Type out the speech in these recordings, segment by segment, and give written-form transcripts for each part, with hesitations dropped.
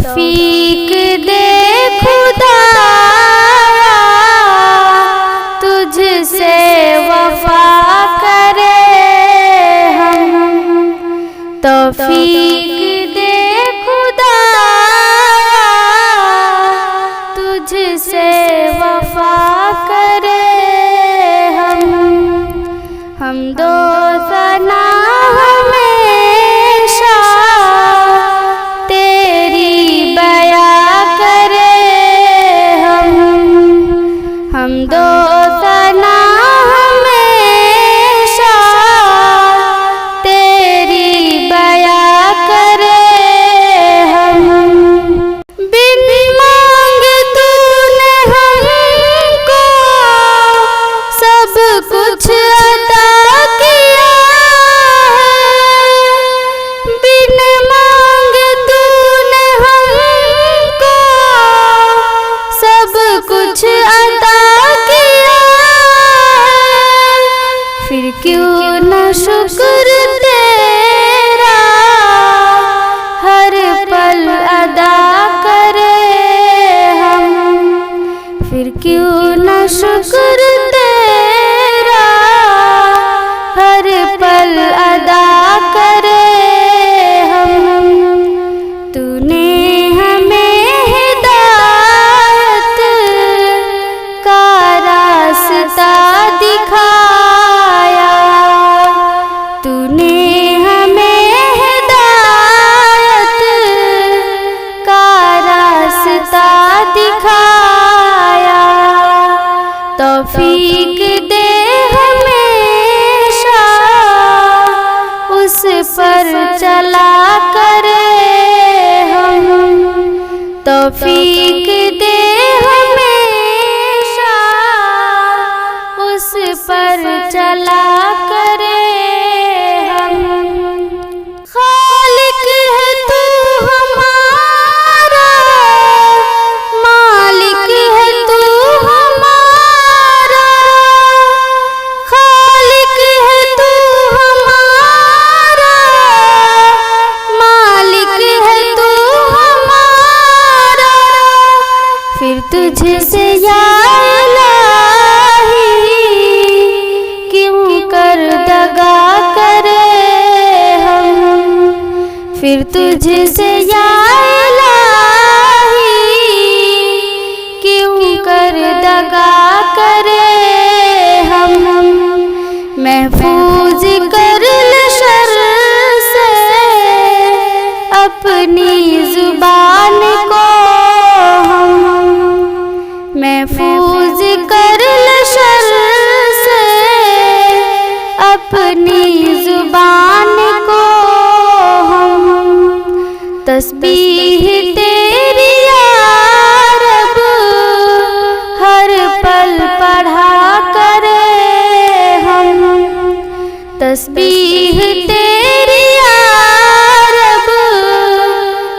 तौफीक दे खुदाया तुझसे वफा करे हम। तौफीक दे खुदाया तुझसे वफा करे हम दो सना हमेशा तेरी बया करे हम दो सना हमेशा तेरी बया करे हम। बिन मांगे तूने हमको सब कुछ अता किया है। बिन मांगे तूने हमको सब कुछ अता किया है। फिर क्यों न शुक्र तेरा हर पल अदा करे हम। फिर क्यों न शुक्र तेरा हर पल अदा करे हम। तूने हमें हिदायत का रास्ता दिखाया। तूने हमें हिदायत का रास्ता दिखाया। तौफीक दे हमेशा उस पर चला करे हम। तौफीक दे हमेशा उस पर चला करे हम। खालिक है तू हमारा, मालिक है तू हमारा। खालिक है तू हमारा, मालिक है तू हमारा। फिर तुझसे या इलाही क्यों कर दगा करे हम। फिर तुझसे या इलाही क्यों कर दगा करे हम। महफूज कर ले शर से अपनी जुबान को हम। महफूज कर ले शर से अपनी जुबान को हम। तस्बीह तेरी या रब हर पल पढ़ा करे हम। तस्बीह तेरी या रब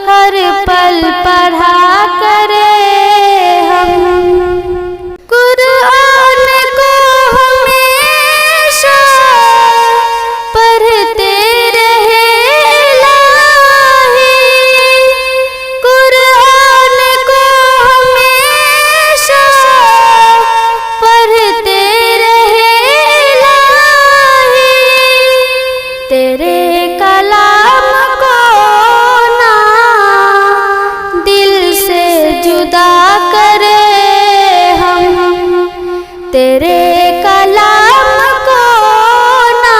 हर पल पढ़ा करे हम। कुरान को हमेशा पढ़ते रहे इलाही। कुरान को हमेशा पढ़ते रहे इलाही। तेरे कलाम को ना दिल से जुदा करे हम। तेरे कलाम को ना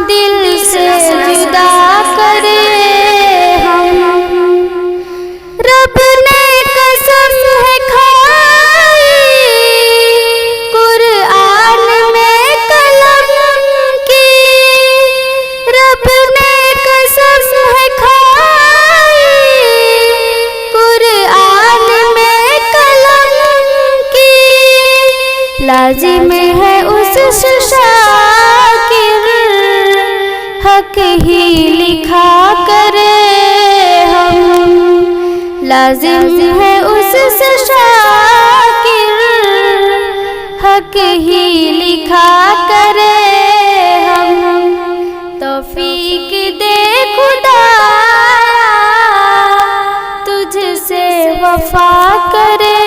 दिल से जुदा करे हम। रब ने कसम है खाई कुरान में कलम की। रब ने कसम है खाई कुरान में कलम की। लाजिम है उस शाकिर हक ही लिखा करे हम। लाजिम है उस शाकिर हक ही लिखा करे हम। तौफीक दे खुदाया वफा करे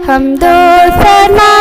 हम दो सना